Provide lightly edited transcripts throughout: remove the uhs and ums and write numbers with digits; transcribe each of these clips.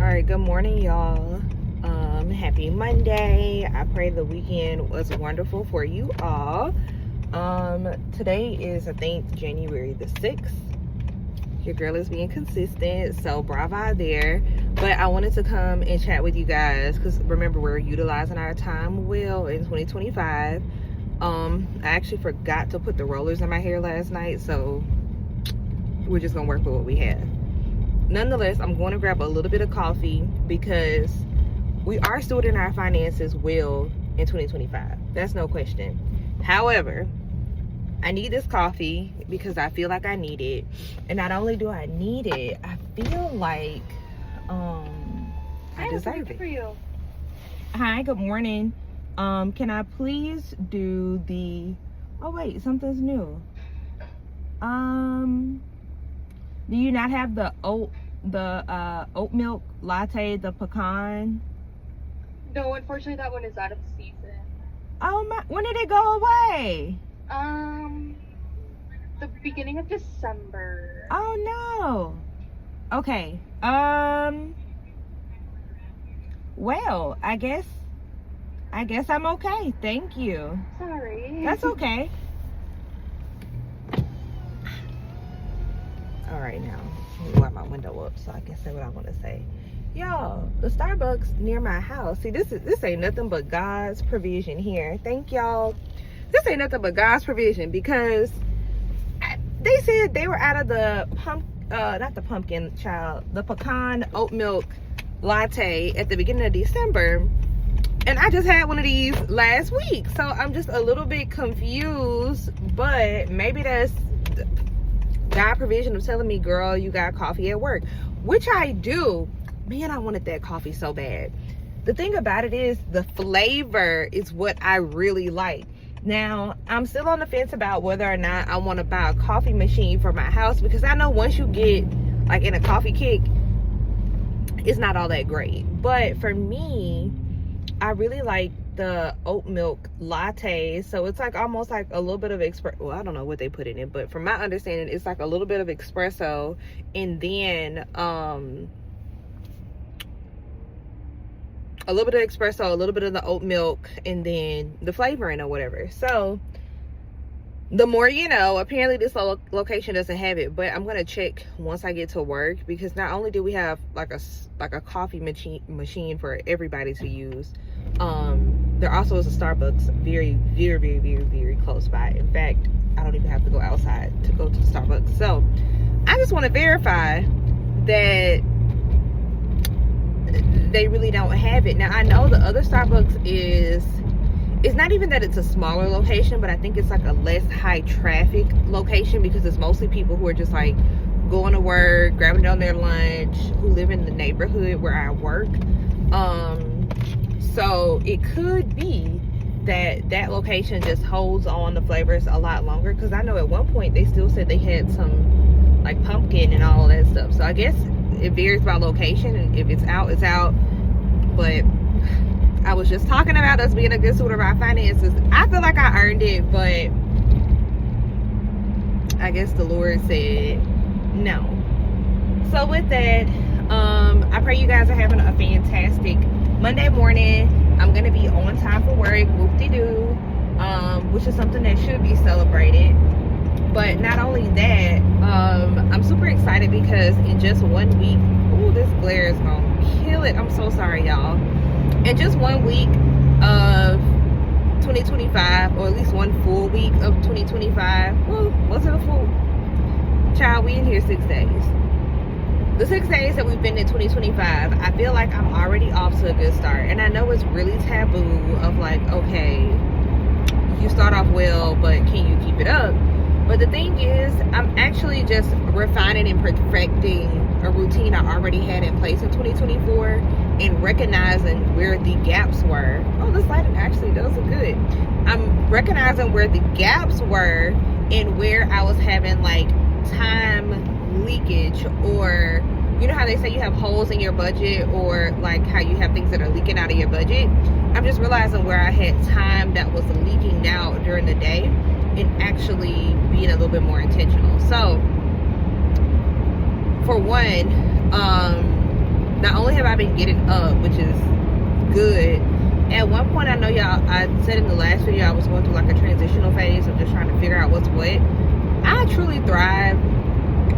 All right, good morning, y'all. Happy Monday. I pray the weekend was wonderful for you all. Today is, I think, January the 6th. Your girl is being consistent, so bravo there. But I wanted to come and chat with you guys because remember, we're utilizing our time well in 2025. I actually forgot to put the rollers in my hair last night, so we're just gonna work with what we have. Nonetheless, I'm going to grab a little bit of coffee because we are stewarding our finances well in 2025. That's no question. However, I need this coffee because I feel like I need it. And not only do I need it, I feel like I deserve it. For you. Hi, good morning. Can I please do the... Oh, wait, something's new. Do you not have the oat milk latte, the pecan? No, unfortunately, that one is out of season. Oh my! When did it go away? The beginning of December. Oh no. Okay. Well, I guess I'm okay. Thank you. Sorry. That's okay. All right, now let me wipe my window up so I can say what I want to say. Y'all, the Starbucks near my house. See, this ain't nothing but God's provision here. Thank y'all. This ain't nothing but God's provision because they said they were out of the the pecan oat milk latte at the beginning of December. And I just had one of these last week. So I'm just a little bit confused, but maybe that's God provision of telling me, girl, you got coffee at work, which I do. Man, I wanted that coffee so bad. The thing about it is the flavor is what I really like. Now, I'm still on the fence about whether or not I want to buy a coffee machine for my house because I know once you get like in a coffee kick, it's not all that great. But for me, I really like the oat milk latte. So it's like almost like a little bit of well, I don't know what they put in it, but from my understanding, it's like a little bit of espresso and then a little bit of espresso, a little bit of the oat milk, and then the flavoring or whatever. So the more you know. Apparently this location doesn't have it, but I'm gonna check once I get to work because not only do we have like a coffee machine for everybody to use, there also is a Starbucks very, very, very, very, very close by. In fact, I don't even have to go outside to go to the Starbucks. So I just want to verify that they really don't have it. Now I know the other Starbucks it's not even that it's a smaller location, but I think it's like a less high traffic location because it's mostly people who are just like going to work, grabbing on their lunch, who live in the neighborhood where I work. So it could be that location just holds on the flavors a lot longer because I know at one point they still said they had some like pumpkin and all that stuff. So I guess it varies by location, and if it's out, it's out. But I was just talking about us being a good steward of our finances. I feel like I earned it, but I guess the Lord said no. So with that, I pray you guys are having a fantastic Monday morning. I'm gonna be on time for work, whoop-de-doo, which is something that should be celebrated. But not only that, I'm super excited because in just 1 week, ooh, this glare is gonna kill it. I'm so sorry, y'all. In just 1 week of 2025, or at least one full week of 2025, well, was it a full? Child, we in here 6 days. The 6 days that we've been in 2025, I feel like I'm already off to a good start. And I know it's really taboo of like, okay, you start off well, but can you keep it up? But the thing is, I'm actually just refining and perfecting a routine I already had in place in 2024 and recognizing where the gaps were. Oh, this lighting actually does look good. I'm recognizing where the gaps were and where I was having like time leakage, or you know how they say you have holes in your budget, or like how you have things that are leaking out of your budget. I'm just realizing where I had time that was leaking out during the day and actually being a little bit more intentional. So for one, not only have I've been getting up, which is good. At one point, I know y'all, I said in the last video I was going through like a transitional phase of just trying to figure out what's what. I truly thrive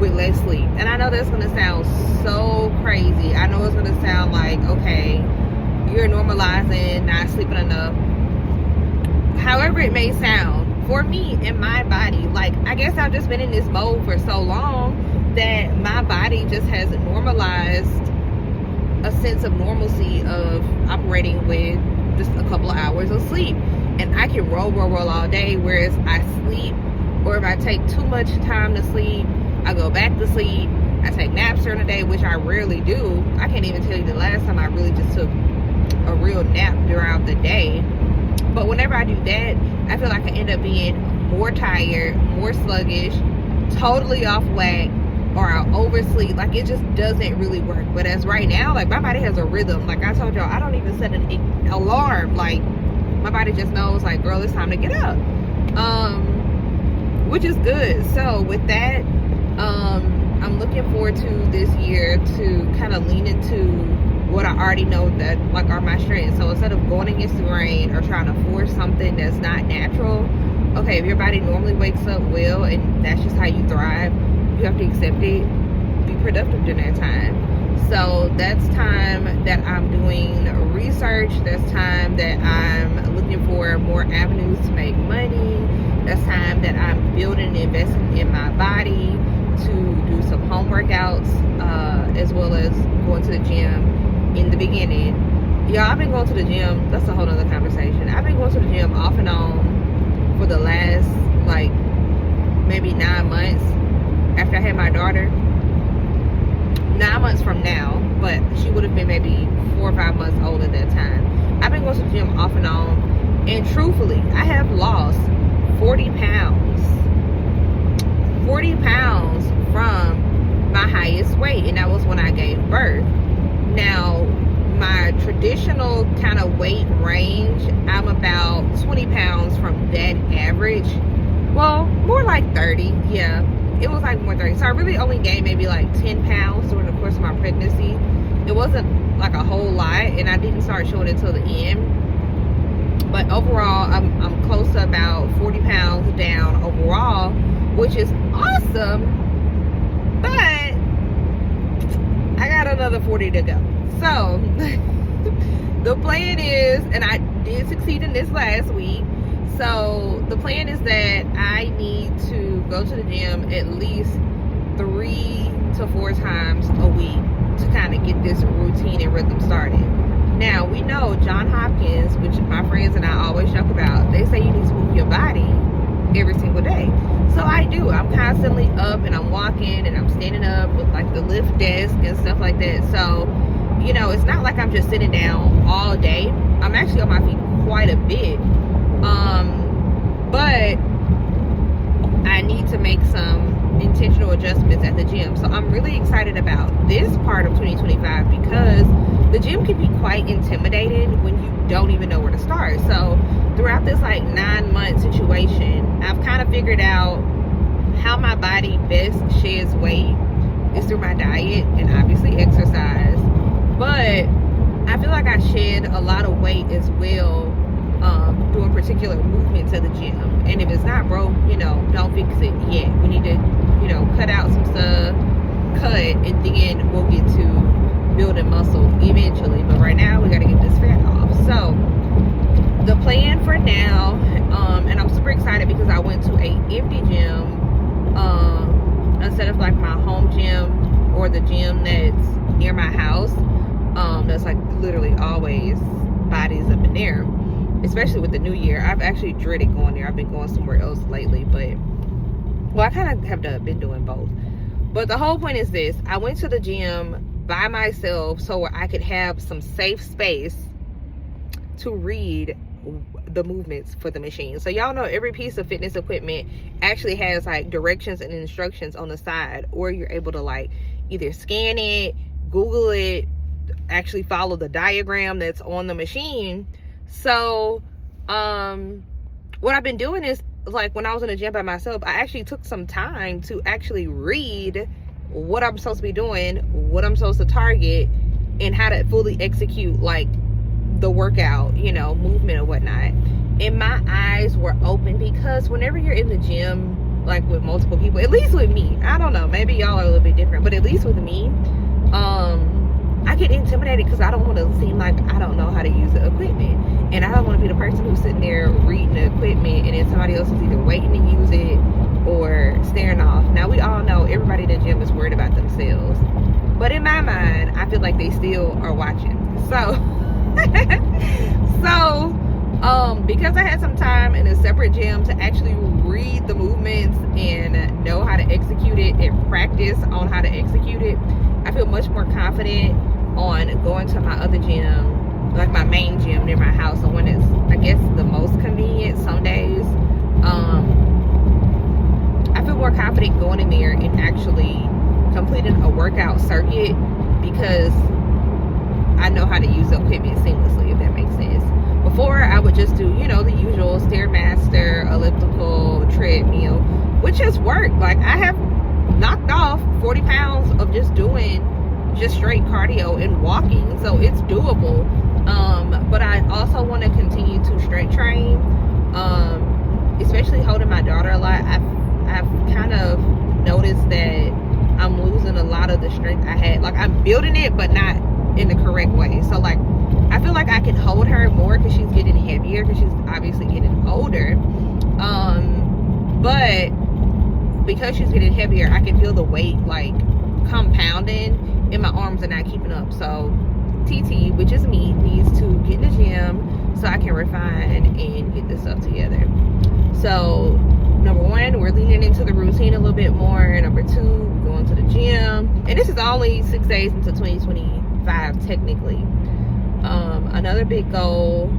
with less sleep, and I know that's going to sound so crazy. I know it's going to sound like, okay, you're normalizing not sleeping enough. However it may sound, for me and my body, like, I guess I've just been in this mode for so long that my body just has normalized a sense of normalcy of operating with just a couple of hours of sleep, and I can roll all day. Whereas I sleep, or if I take too much time to sleep, I go back to sleep. I take naps during the day, which I rarely do. I can't even tell you the last time I really just took a real nap throughout the day. But whenever I do that, I feel like I end up being more tired, more sluggish, totally off whack, or I oversleep. Like, it just doesn't really work. But as right now, like, my body has a rhythm. Like I told y'all, I don't even set an alarm. Like, my body just knows, like, girl, it's time to get up. Which is good. So with that, I'm looking forward to this year to kind of lean into what I already know that, like, are my strengths. So instead of going against the grain or trying to force something that's not natural, okay, if your body normally wakes up well and that's just how you thrive, you have to accept it, be productive during that time. So that's time that I'm doing research. That's time that I'm looking for more avenues to make money. That's time that I'm building and investing in my body to do some home workouts, as well as going to the gym in the beginning. Y'all, I've been going to the gym. That's a whole other conversation. I've been going to the gym off and on for the last, like, maybe 9 months. After I had my daughter, 9 months from now, but she would have been maybe 4 or 5 months old at that time. I've been going to the gym off and on, and truthfully, I have lost 40 pounds. 40 pounds from my highest weight, and that was when I gave birth. Now, my traditional kind of weight range, I'm about 20 pounds from that average. Well, more like 30, yeah. It was like more 30. So I really only gained maybe like 10 pounds during the course of my pregnancy. It wasn't like a whole lot, and I didn't start showing it until the end. But overall, I'm close to about 40 pounds down overall, which is awesome. But I got another 40 to go. So the plan is, and I did succeed in this last week, so the plan is that I need to go to the gym at least 3 to 4 times a week to kind of get this routine and rhythm started. Now, we know Johns Hopkins, which my friends and I always joke about, they say you need to move your body every single day. So I do. I'm constantly up, and I'm walking, and I'm standing up with like the lift desk and stuff like that. So, you know, it's not like I'm just sitting down all day. I'm actually on my feet quite a bit. But I need to make some intentional adjustments at the gym. So I'm really excited about this part of 2025 because the gym can be quite intimidating when you don't even know where to start. So throughout this like 9-month situation, I've kind of figured out how my body best sheds weight is through my diet and obviously exercise. But I feel like I shed a lot of weight as well doing particular movements at the gym. And if it's not broke, you know, don't fix it yet. We need to, you know, cut out some stuff, and then we'll get to building muscle eventually. But right now, we got to get this fat off. So the plan for now, and I'm super excited because I went to a empty gym instead of like my home gym or the gym that's near my house. That's like literally always bodies up in there, especially with the new year. I've actually dreaded going there. I've been going somewhere else lately, but well, I kind of have been doing both. But the whole point is this: I went to the gym by myself so I could have some safe space to read the movements for the machine. So y'all know every piece of fitness equipment actually has like directions and instructions on the side, or you're able to like either scan it, Google it, actually follow the diagram that's on the machine. So what I've been doing is, like, when I was in the gym by myself, I actually took some time to actually read what I'm supposed to be doing, what I'm supposed to target, and how to fully execute like the workout, you know, movement or whatnot. And my eyes were open, because whenever you're in the gym, like with multiple people, at least with me, I don't know, maybe y'all are a little bit different, but at least with me, I get intimidated because I don't want to seem like I don't know how to use the equipment, and I don't want to be the person who's sitting there reading the equipment and then somebody else is either waiting to use it or staring off. Now we all know everybody in the gym is worried about themselves, but in my mind I feel like they still are watching. So because I had some time in a separate gym to actually read the movements and know how to execute it and practice on how to execute it, I feel much more confident on going to my other gym, like my main gym near my house. So when it's, I guess, the most convenient some days, I feel more confident going in there and actually completing a workout circuit, because I know how to use the equipment seamlessly, if that makes sense. Before, I would just do, you know, the usual Stairmaster, elliptical, treadmill, which has worked. Like, I have knocked off 40 pounds of just doing just straight cardio and walking, so it's doable. But I also want to continue to strength train, especially holding my daughter a lot. I've kind of noticed that I'm losing a lot of the strength I had. Like, I'm building it, but not in the correct way. So like, I feel like I can hold her more because she's getting heavier, because she's obviously getting older. But because she's getting heavier, I can feel the weight like compounding and my arms are not keeping up. So TT, which is me, needs to get in the gym so I can refine and get this stuff together. So number one, we're leaning into the routine a little bit more. Number two, going to the gym. And this is only 6 days into 2025 technically. Another big goal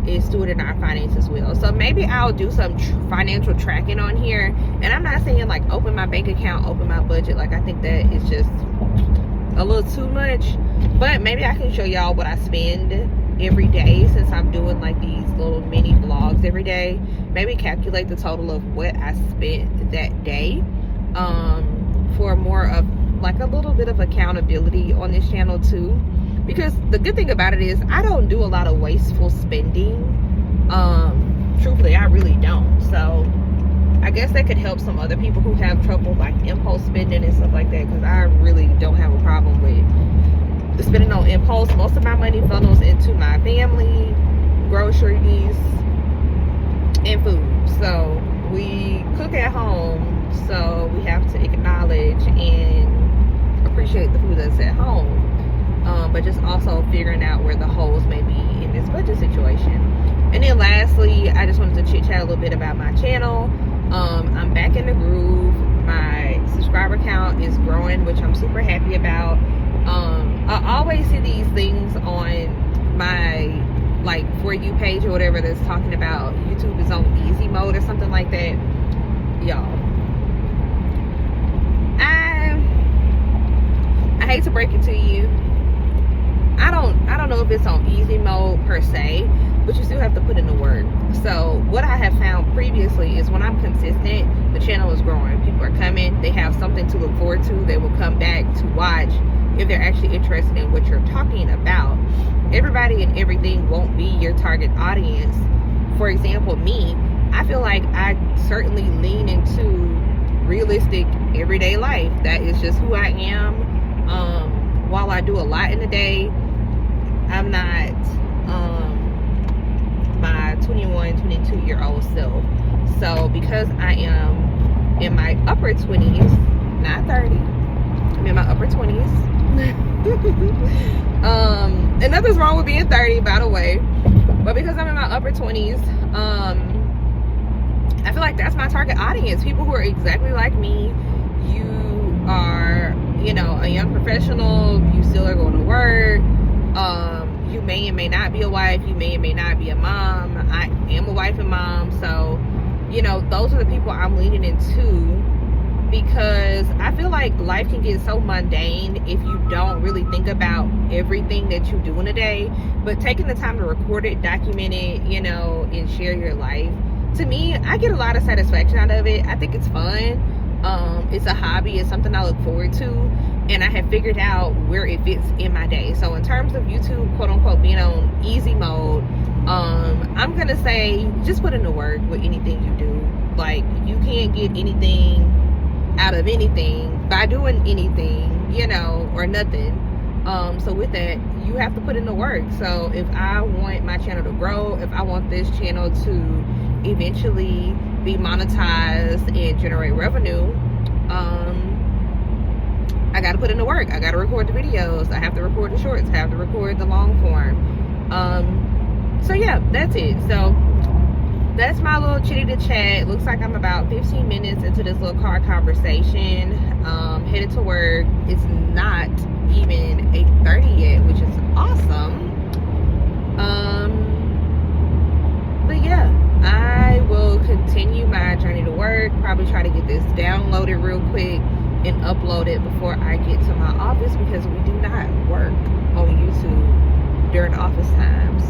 is stewarding our finances well. So maybe I'll do some financial tracking on here. And I'm not saying like open my bank account, open my budget. Like, I think that is just a little too much. But maybe I can show y'all what I spend every day, since I'm doing like these little mini vlogs every day. Maybe calculate the total of what I spent that day, for more of like a little bit of accountability on this channel too. Because the good thing about it is I don't do a lot of wasteful spending. Truthfully, I really don't. So I guess that could help some other people who have trouble like impulse spending and stuff like that, because I really don't have a problem with spending on impulse. Most of my money funnels into my family, groceries, and food. So we cook at home, so we have to acknowledge and appreciate the food that's at home. But just also figuring out where the holes may be in this budget situation. And then lastly, I just wanted to chit chat a little bit about my channel. I'm back in the groove. My subscriber count is growing, which I'm super happy about. I always see these things on my like For You page or whatever that's talking about YouTube is on easy mode or something like that. Y'all, I hate to break it to you, I don't know if it's on easy mode per se, but you still have to put in the work. So what I have found previously is when I'm consistent, the channel is growing. People are coming, they have something to look forward to, they will come back to watch if they're actually interested in what you're talking about. Everybody and everything won't be your target audience. For example, me, I feel like I certainly lean into realistic everyday life. That is just who I am. While I do a lot in the day, I'm not my 21, 22-year-old self. So because I am in my upper 20s, not 30, I'm in my upper 20s. And nothing's wrong with being 30, by the way. But because I'm in my upper 20s, I feel like that's my target audience. People who are exactly like me. You are, you know, a young professional. You still are going to work. You may and may not be a wife. You may and may not be a mom. I am a wife and mom. So, you know, those are the people I'm leaning into, because I feel like life can get so mundane if you don't really think about everything that you do in a day. But taking the time to record it, document it, you know, and share your life, to me, I get a lot of satisfaction out of it. I think it's fun. It's a hobby. It's something I look forward to. and I have figured out where it fits in my day. So in terms of YouTube, quote unquote, being on easy mode, I'm gonna say just put in the work with anything you do. Like, you can't get anything out of anything by doing anything, you know, or nothing. So with that, you have to put in the work. So if I want my channel to grow, if I want this channel to eventually be monetized and generate revenue, I got to put in the work. I got to record the videos. I have to record the shorts. I have to record the long form. So yeah, that's it. So that's my little chitty to chat. Looks like I'm about 15 minutes into this little car conversation. Headed to work. It's not even 8:30 yet, which is awesome. But yeah, I will continue my journey to work. Probably try to get this downloaded real quick and upload it before I get to my office, because we do not work on YouTube during office times.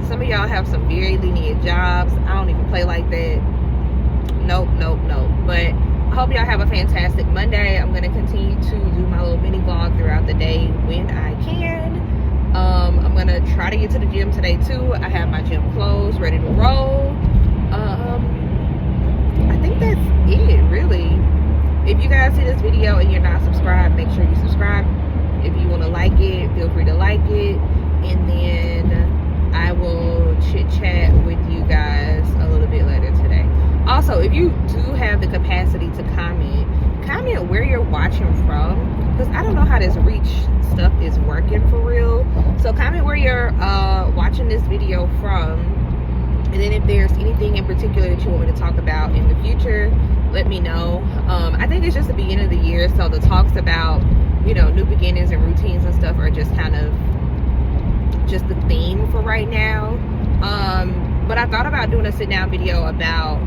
Some of y'all have some very lenient jobs. I don't even play like that. Nope. But I hope y'all have a fantastic Monday. I'm going to continue to do my little mini vlog throughout the day when I can. I'm going to try to get to the gym today too. I have my gym clothes ready to roll. I think that's it, really. If you guys see this video and you're not subscribed, make sure you subscribe. If you want to like it, feel free to like it. And then I will chit chat with you guys a little bit later today. Also, if you do have the capacity to comment where you're watching from, because I don't know how this reach stuff is working for real. So comment where you're watching this video from, and then if there's anything in particular that you want me to talk about in the future, let me know. I think it's just the beginning of the year, so the talks about, you know, new beginnings and routines and stuff are just kind of just the theme for right now. But I thought about doing a sit down video about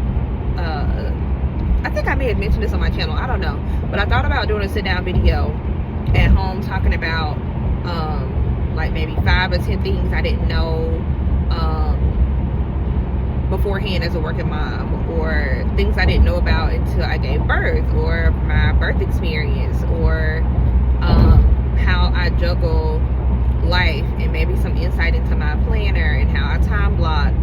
I think I may have mentioned this on my channel, I don't know, but I thought about doing a sit down video at home talking about like maybe 5 or 10 things I didn't know beforehand as a working mom, or things I didn't know about until I gave birth, or my birth experience, or how I juggle life, and maybe some insight into my planner and how I time block.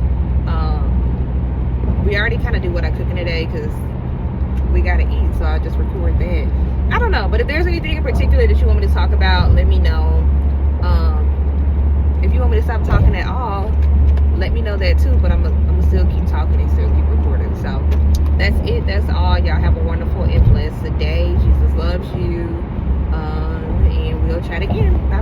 We already kind of do what I cook in a day because we gotta eat, so I'll just record that. I don't know, but if there's anything in particular that you want me to talk about, let me know. If you want me to stop talking at all, let me know that too, but I'm gonna still keep talking and still keep recording. So that's it. That's all. Y'all have a wonderful and blessed day. Jesus loves you. And we'll chat again. Bye.